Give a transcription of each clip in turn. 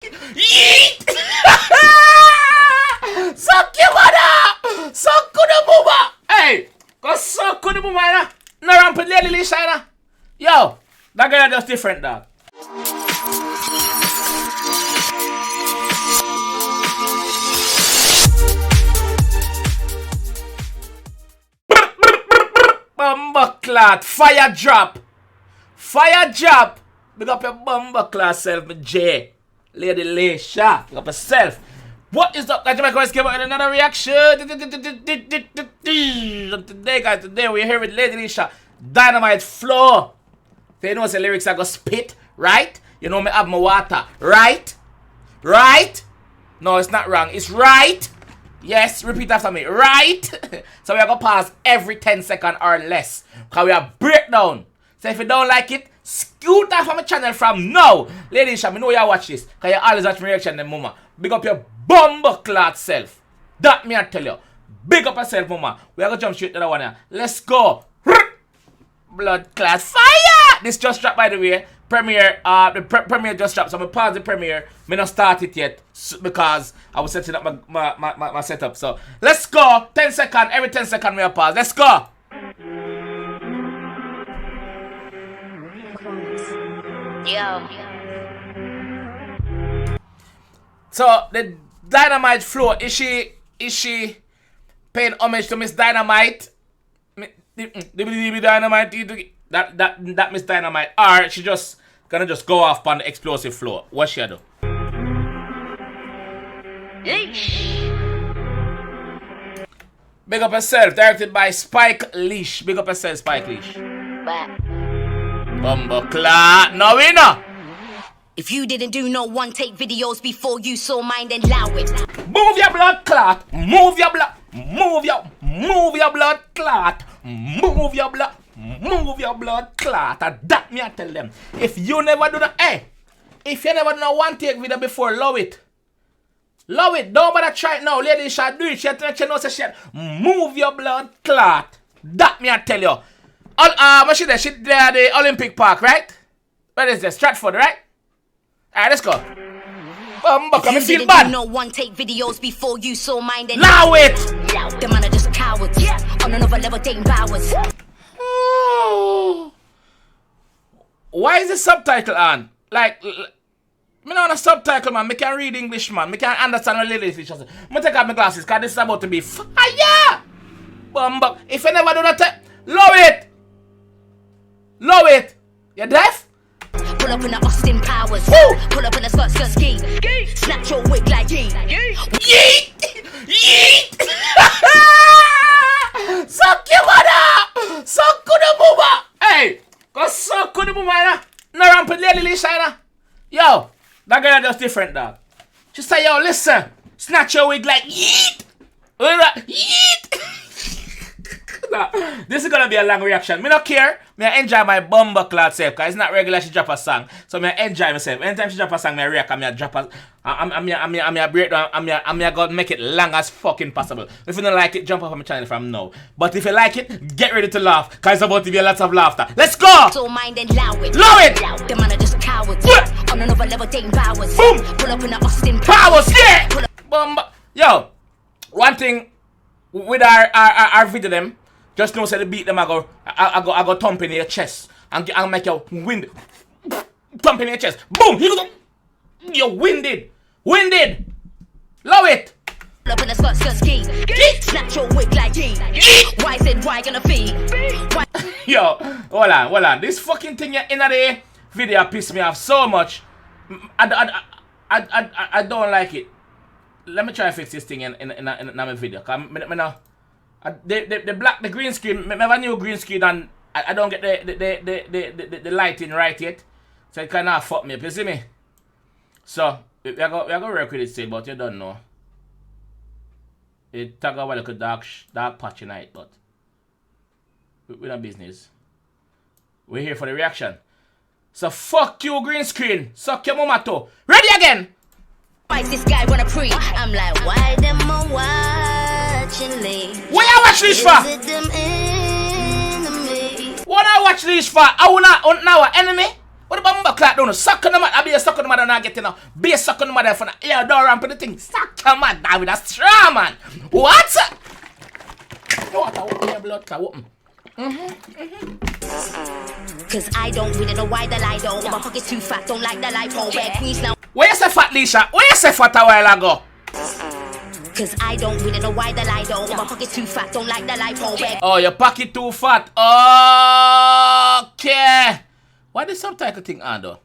Yeet! Suck your mother! Suck the booba! Hey! Go suck the booba, no rampant lady Leshurr. Yo! That girl just different, dog. Bumbleclot, fire drop. Fire drop. Big up your bumbleclot self, my J. Lady Leshurr. Big up yourself. What is up, guys? JAMAICA'S came out with another reaction. Today, guys, we're here with Lady Leshurr. Dynamite flow. You know the lyrics I go spit, right? You know me have my water, right? Right? No, it's not wrong. It's right. Yes, repeat after me. Right? So we are going to pause every 10 seconds or less. Because we are breakdown. So if you don't like it, scoot off from my channel from now. Lady Leshurr, I know you watch this. Because you always watch my reaction then, mama. Big up your bumbleclot self. That me I tell you. Big up yourself, mama. We are going to jump straight to the one here. Let's go. Blood clot fire! This just dropped, by the way. Premiere, the premiere just dropped, so I'm gonna pause the premiere. Me not start it yet because I was setting up my setup. So let's go. 10 seconds. Every 10 seconds we pause. Let's go. Yo. So the Dynamite flow, is she paying homage to Miss Dynamite? Dynamite, that Miss Dynamite, or she just gonna go off on the explosive floor? What she do? Big up yourself, directed by Spike Leash. Big up yourself, Spike Leash. Bumbleclot, no winner. If you didn't do no one-take videos before you saw mine, then allow it. Move your blood clot. Move your blood. Move your blood clot. Move your blood clot. And that me I tell them. If you never do that, if you never do no one-take video before, love it. Love it. Don't bother try it now. Lady Leshurr do it. She know say shit. Move your blood clot. That me I tell you. What she there? She there at the Olympic Park, right? Where is this? Stratford, right? Alright, let's go. Come and feel bad. No one-take videos before you saw mine, then allow it. The man are just cowards. On another level, dating powers. Oh. Why is the subtitle on? Like, me not on a subtitle, man. Me can read English, man. Me can understand what Lady Leshurr says. Me take out my glasses, cause this is about to be fire. If you never do that, love it. Love it. You deaf? Pull up in the Austin Powers. Woo! Pull up in the skirt. Snatch your wig like yeet. Yeet! Yeet! Suck your mother! Suck the booba! Hey! Go suck the booba, no rampant Lady Leshurr. Yo! That girl just different, dog. She say, yo, listen. Snatch your wig like yeet! Yeet! Nah, this is gonna be a long reaction. Me not care. Me I enjoy my bumbleclot self, cause it's not regular she drop a song. So me I enjoy myself. Anytime she drop a song, me I react and me I drop a I'm a breakdown, I'm a gonna make it long as fucking possible. If you don't like it, jump off my channel from now. But if you like it, get ready to laugh, cause it's about to be a lot of laughter. Let's go! So mind and allow it. Love it! The man are just cowards. On another level, dating powers. Boom! Pull up in the Austin Powers, yeah! Yo, one thing with our video them. Just know say the beat them I go thump in your chest and make you wind. Thump in your chest. Boom! You're winded. Winded. Love it. Up in the skirt. Snatch your wig like yeet. Why said why gonna feed? Yo, hold on. This fucking thing in the video pissed me off so much. I don't like it. Let me try to fix this thing in my video. Cause the green screen, I have a new green screen and I don't get the lighting right yet. So it kinda fuck me up, you see me? So we are gonna work with it still, but you don't know. It talk about like a dark patch tonight, but we're not business. We're here for the reaction. So fuck you green screen. Suck your mama toe. Ready again! Why this guy wanna pre? I'm like, why them watching me? What I watch this for? Is it them enemy? What I watch this for? I wanna now an enemy? What the bumbo clock doing? Suck on the mother. I be a suck on the mother and I get enough. Be a suck on the mother for the ear door ramp and the thing. Suck your mother with a straw, man. What? What? I open your blood clot. Open. Cause I don't really know why the lie don't. My pocket too fat, don't like the lipo. Wear queens now. Where you say fat, Leshurr? Where you say fat a while ago? Cause I don't really know why the lie don't. My pocket too fat, don't like the lipo. Oh, your pocket too fat. Okay. Why the subtitle thing on though?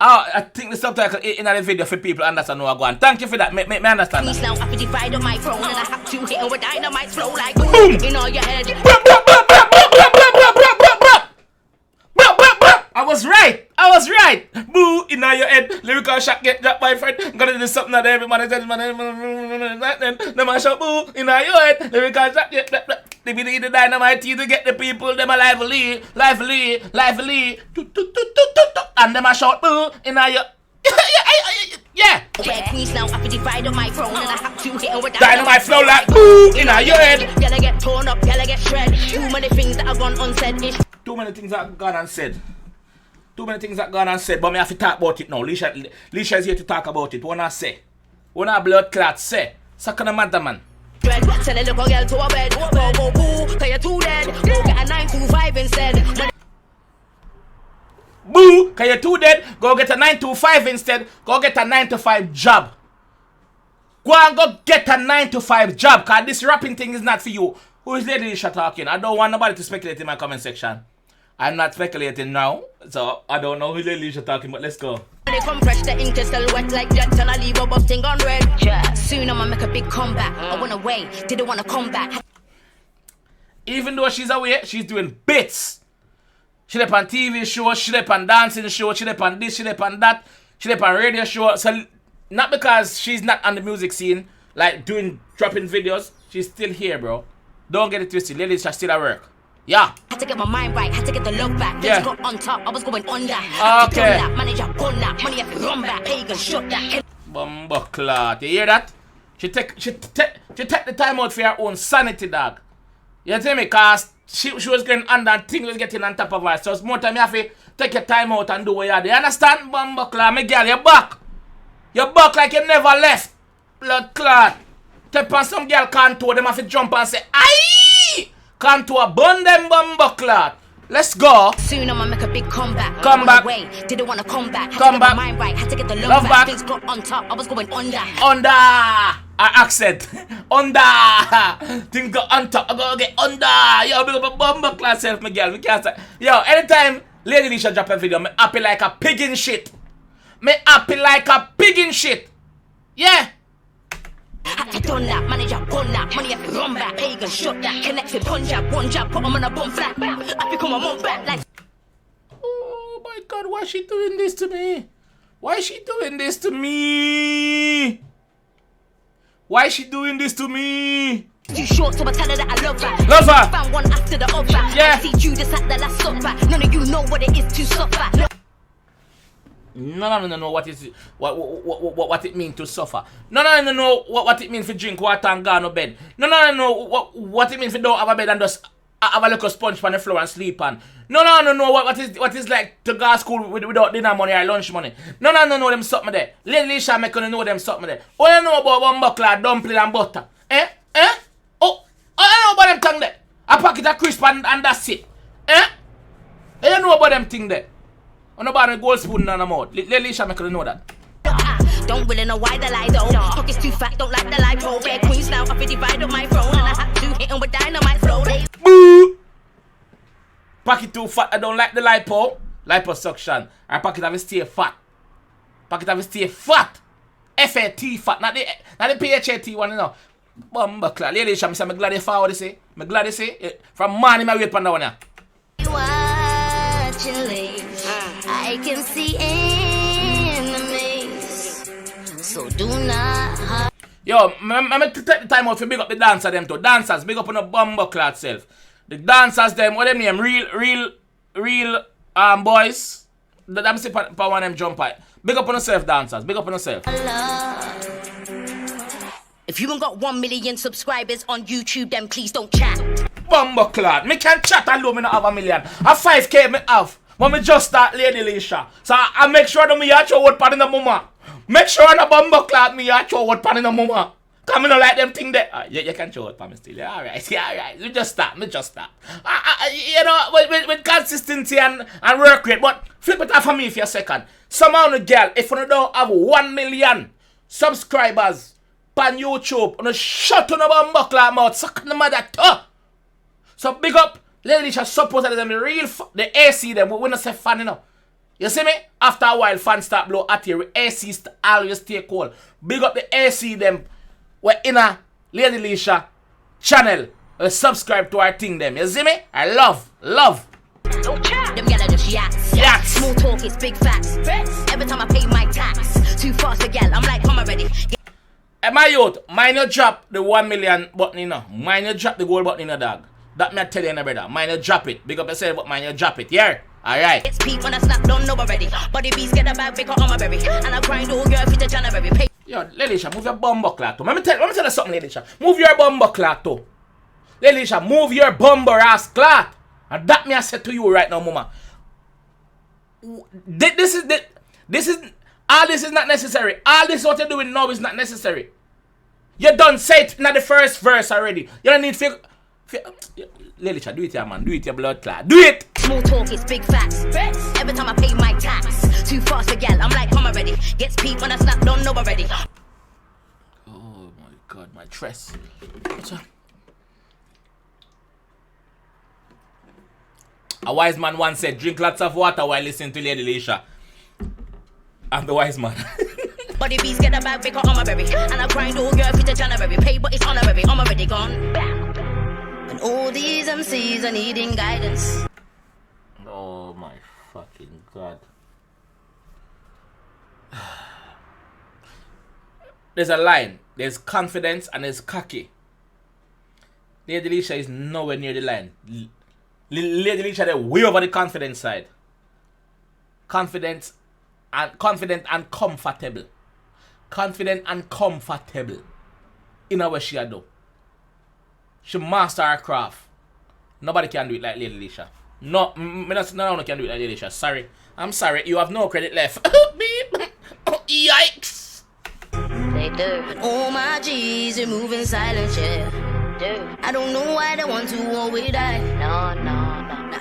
Oh, I think the subtitle in the video for people understand what I'm going. Thank you for that. Me understand that. Now I have divide up my throne and I have to hit with dynamite flow like boom in all your head. I was right. Boo in your head. Lyrical shot get dropped, my friend. Gonna do something that everybody says, man. Them a shot boo in your head. Lyrical shot get dropped. They be the dynamite to get the people. Them a lively. And them a shot boo in your. Yeah. Queens now I have divide up my throne and I have to hit with dynamite flow like boo in your head. Y'all get torn up, y'all get shred. Too many things that have gone unsaid. Too many things that have gone unsaid. Too many things that gone unsaid, but me have to talk about it now. Leshurr is here to talk about it. What I say? What I blood clot say? Suck on the matter, man. Tell a little girl to a bed. Go, boo, cause you're too dead. Go get a 9 to 5 instead. Boo, cause you're too dead. Go get a 9 to 5 instead. Go get a 9 to 5 job. Go and go get a 9 to 5 job, cause this rapping thing is not for you. Who is Lady Leshurr talking? I don't want nobody to speculate in my comment section. I'm not speculating now, so I don't know who Lady Leshurr talking, but let's go. They come fresh, the ink is still wet like jet, and I leave a busting on red. Yeah. Soon I'ma make a big comeback. I went away, didn't wanna come back. Even though she's away, she's doing bits. She up on TV shows, she up on dancing shows, she up on this, she up on that, she up on radio show. So not because she's not on the music scene, like dropping videos, she's still here, bro. Don't get it twisted. Lady Leshurr still at work. Yeah. Had to get my mind right, had to get the love back. Yeah. Got on top, I was going under. Okay. Manager pull that, money have to run back. Pagan shut that. Bumbo clot. You hear that? She take the time out for her own sanity, dog. You tell me, cause she was getting under and things was getting on top of her. So it's more time you have to take your time out and do what you do. You understand, bumbo clot? My girl, you're back. You're back like you never left. Blood clot. Take on some girl contour, them have to jump and say, aye! Contour, burn them bumbo clot. Let's go. Soon I'ma make a big comeback. Come back. Away. Didn't wanna come back. Had Come to get back. my mind right. Had to get the love back. Things got on top. I was going under. Under. Accent. Under. Things got on top. I gotta get under. Yo, big up a bumbo clot self, my girl. We can't say. Yo, anytime Lady Leshurr drop a video, me happy like a pig in shit. Me happy like a pig in shit. Yeah. Had to done that, manager pull that, money have to run back, pagan shut that, connected Punjab, one jab, put them on a bum flat, I become a mum back like. Oh my God, why is she doing this to me? Why is she doing this to me? Why is she doing this to me? Too short, so I tell her that I love her. Love her. Found one after the other. Yeah. I see Judas at the last supper. None of you know what it is to suffer. No. What it means to suffer. No. What it means to drink water and go on bed. No. What it means to don't have a bed and just have a little sponge on the floor and sleep on. No. What is like to go to school without dinner money or lunch money. No. Them something there. Lady Leshurr make you know them something there. All you know about one buckler, dumpling and butter. Oh, I know about them thing there. A packet of crisp and that's it. You know about them thing there. On about a gold spoon in the mouth. Lady Leshurr make you know that. Don't really know why the lie though. Pockets too fat, don't like the lie pro. Red queens now, I divide up my throne and I have to hit 'em with dynamite flow. Boo! Pocket too fat, I don't like the lipo. Liposuction. And pocket have to stay fat. Pocket have to stay fat. F-A-T fat, not the P-H-A-T one, you know. Bumbo clot. Lady Leshurr, I'm glad you forward to say. I'm glad you say. From morning, I wait for that one. I can see enemies, so do not. Yo, I'm take the time out to big up the dancers them too. Dancers, big up on the bumbo clot self. The dancers them, what them name? Real boys. Them see for one of them jump out. Big up on yourself, dancers. Big up on yourself. If you ain't got 1 million subscribers on YouTube, then please don't chat. Bumbo clot. Me can chat alone, me not have 1 million. A 5K me have. But me just start Lady Leshurr. So I make sure that me a throw what pan in the mama. Make sure na bumbo clock me a throw what pan in the mama. Come in like them thing there. You can throw what pan me still. Yeah, alright. Yeah, alright. Me just stop. You know, with consistency and work rate. But flip it off for me for a second. Somehow the girl, if you don't have 1 million subscribers on YouTube, you shut on the bumbo clock mouth, suck the mother toe. So big up. Lady Leshurr suppose that them the real the AC them we not say fan, you know. You see me? After a while fans start blow at you. AC always stay cold. Big up the AC them. We're in a Lady Leshurr channel. Subscribe to our thing them. You see me? I love. Them gyal just yaks. Small talk, it's big facts. Every time I pay my tax, too fast a gyal, I'm like, I'm already. Hey, my youth, mind you drop the 1 million button, you know. Mind you drop the gold button, you know, dog. That me I tell you, brother. Mind you drop it. Big up yourself, but mind you drop it. Yeah? Alright. It's peak when I snap, don't know already. Body beats get a bag, big on my berry. And I grind all girl for the January. Pay. Yo, Lady Leshurr, move your bumbo clock too. Let me tell you something, Lady Leshurr. Move your bumbo clock too. Lady Leshurr, move your bumbo ass clock. And that me I said to you right now, mama. This is all this is not necessary. All this what you're doing now is not necessary. You done say it in the first verse already. You don't need to Lady Leshurr, do it here, man. Do it, your blood clot. Do it! Small talk, it's big facts. Every time I pay my tax, too fast a gal, I'm like, I'm already. Gets peak when I snap, don't know already. Oh my god, my tress. A wise man once said, drink lots of water while listening to Lady Leshurr. I'm the wise man. Body beats get a bag, big on my berry. And I grind all girl for the January. Pay, but it's honorary, I'm already gone. And all these MCs are needing guidance. Oh my fucking god. There's a line. There's confidence and there's cocky. Lady Leshurr is nowhere near the line. Lady Leshurr is way over the confidence side. Confident and comfortable. Confident and comfortable. In a way she do. She master her craft. Nobody can do it like Lady Leshurr. No one can do it like Lady Leshurr. Sorry. I'm sorry. You have no credit left. Yikes. They do. And all my G's are moving silent, yeah. Do. I don't know why they want to war with I. No.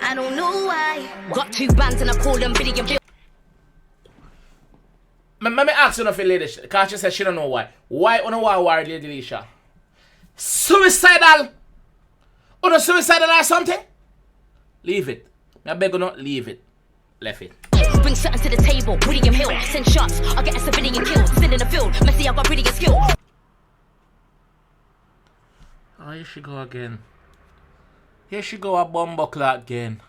I don't know why. Got 2 bands and I call them Biddy and Bill. Let me ask you nothing, Lady Leshurr, because she said she don't know why. Why on a war with Lady Leshurr? Suicidal? Or suicidal or something? Leave it. I beg you not leave it. Left it. Bring something to the table, William Hill. Send shots, I'll get a civilian killed. Still in the field, Messi, I got pretty good skill. Oh, here she go again. Here she go a bumbo clock again.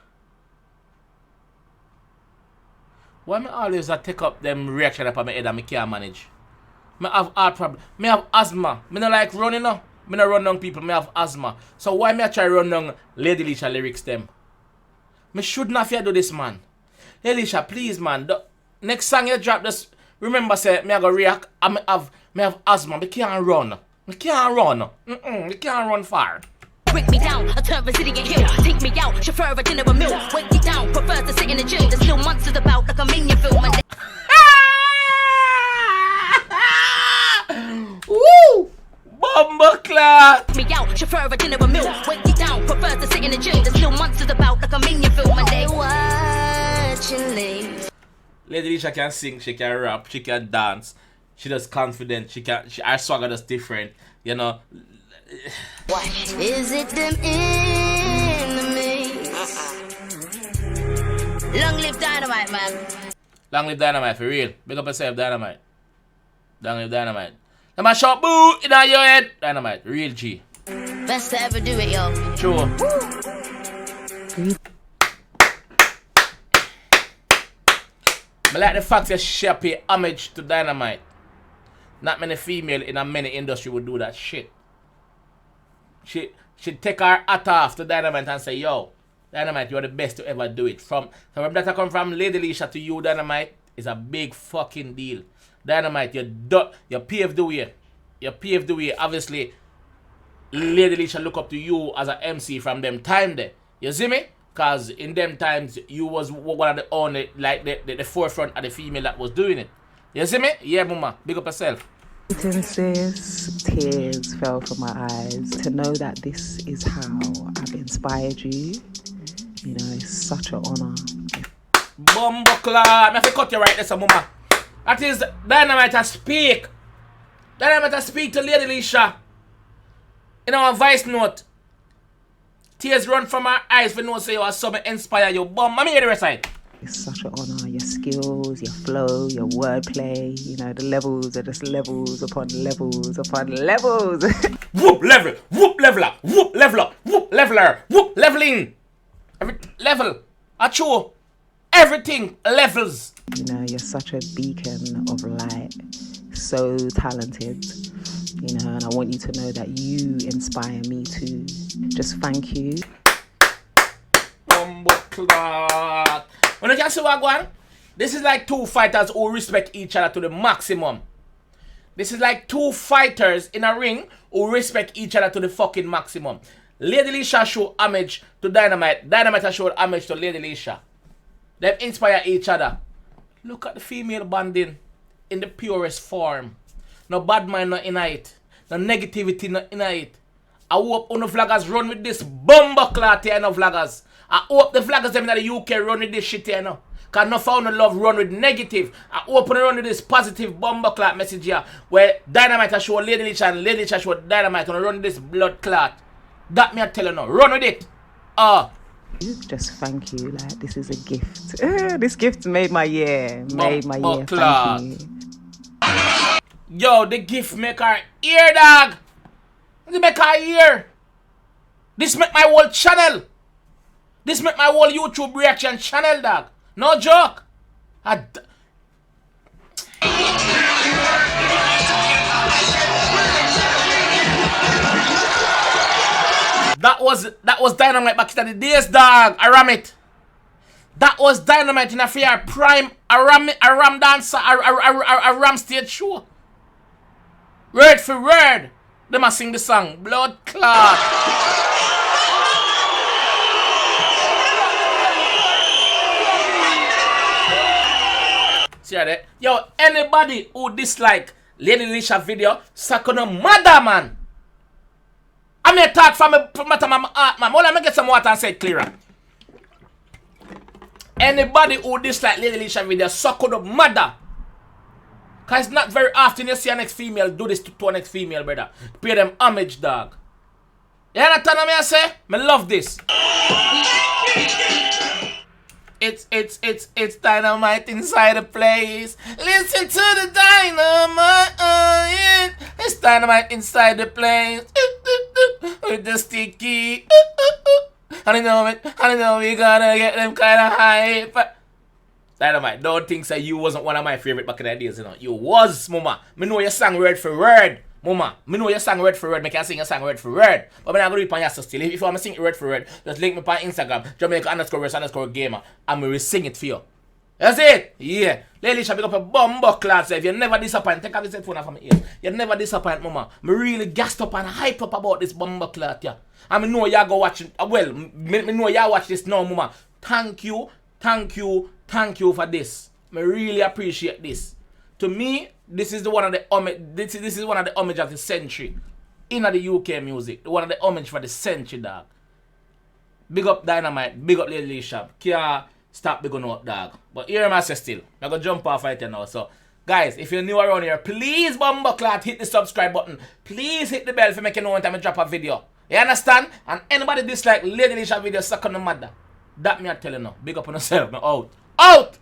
Why me always take up them reaction up on my head and I can't manage? Me have heart problem. Me have asthma. Me not like running now. Me not run down people. Me have asthma. So why me try run down Lady Leshurr lyrics them? Me should not fear do this, man. Lady Leshurr, please, man. The next song you drop, just remember say me I go react. Me have asthma. Me can't run. Me can't run. Me can't run far. Break me down, I turn resilient hill. Take me out, chauffeur a dinner a meal. Wake me down, prefer to sit in the gym. There's still monsters about like a minion film. Woo! Bumbo clock! Me out, chauffeur a dinner a meal. Wake me down, prefer to sit in the gym. There's still monsters about like a minion film. And they watching me. Lady Leshurr can sing, she can rap, she can dance. She does confident, her swagger does different, you know. What? Is it them enemies? Long live Dynamite, man. Long live Dynamite, for real. Big up yourself, Dynamite. Long live Dynamite. Let me shot boot in your head. Dynamite, real G. Best to ever do it, yo. Sure. I like the fact that she pay homage to Dynamite. Not many female in a many industry would do that shit. She take her hat off to Dynamite and say, yo, Dynamite, you're the best to ever do it. From that I come from Lady Leshurr to you, Dynamite, is a big fucking deal. Dynamite, you paved the way. You paved the way. Obviously, Lady Leshurr look up to you as an MC from them time there. You see me? Cause in them times you was one of the only, like the forefront of the female that was doing it. You see me? Yeah, mama. Big up yourself. Sis, tears fell from my eyes to know that this is how I've inspired you. You know, it's such an honor. Bumbleclad. I have to cut you right there, so mama. That is Dynamite to speak. Dynamite to speak to Lady Leshurr. In our voice note. Tears run from our eyes for no say you are something inspire you. Let me hear the rest of it. It's such an honor. Your skills, your flow, your wordplay, you know, the levels are just levels upon levels upon levels. Whoop level, whoop leveler, whoop leveler, whoop leveler, whoop leveling. Every level, achu, everything levels. You know, you're such a beacon of light, so talented. You know, and I want you to know that you inspire me too. Just thank you. Bumbleclad. When you can see what going on, this is like two fighters who respect each other to the maximum. This is like two fighters in a ring who respect each other to the fucking maximum. Lady Leshurr showed homage to Dynamite. Dynamite has showed homage to Lady Leshurr. They inspire each other. Look at the female bonding in the purest form. No bad mind not in it. No negativity not in it. I hope all the vloggers run with this bumbleclad here, no vloggers. I hope the vloggers them in the UK run with this shit here now. Cause no found no love run with negative. I hope they run with this positive bumbleclad message here. Where Dynamite has show Lady Leshurr and Lady Leshurr show Dynamite and run with this blood clot. That me I tell you now. Run with it. Just thank you. Like, this is a gift. This gift made my year. Made my year. Thank you. Yo, the gift make her ear, dog. This make her ear. This make my whole channel. This make my whole YouTube reaction channel, dog. No joke. That was Dynamite back in the days, dog. I ram it. That was Dynamite in a fair prime. I ram dancer. I ram stage show. Word for word. They must sing the song. Blood clot. See that? Yo, anybody who dislike Lady Leshurr video, suck on a mother, man. I may talk from my heart, man. Hold on, let me get some water and say it clearer. Anybody who dislike Lady Leshurr video, suck on the mother. Cause it's not very often you see a next female do this to a next female, brother. Pay them homage, dog. You understand what I say? I love this. It's Dynamite inside the place. Listen to the dynamite. It's Dynamite inside the place. With the sticky. I know we gotta get them kind of hype. Dynamite, don't think say you wasn't one of my favorite back in the days, you know. You was, mama. Me know your song word for word. Mama, me know your song word for word. Me can sing your song word for word. But I'm going to read on your still. If you want me to sing it word for word, just link me on Instagram. Jamaica_verse_gamer. And me will sing it for you. That's it. Yeah. Lady Leshurr pick up a bumbleclad. If you never disappoint, take off this phone from my ear. You never disappoint, mama. Me really gassed up and hype up about this bumbleclad, yeah. And me know y'all go watch it. Well, me know y'all watch this now, mama. Thank you for this. I really appreciate this. To me, this is one of the homage. This is one of the homage of the century in the UK music. One of the homage for the century, dog. Big up Dynamite. Big up Lady Leshurr. Can't stop big on up, dog. But here I say still. I'm gonna jump off right now. So, guys, if you're new around here, please bumbleclad hit the subscribe button. Please hit the bell for make you know when time I drop a video. You understand? And anybody dislike Lady Leshurr video, suck on the mother. That me I tell you now. Big up on yourself. Now out. Out!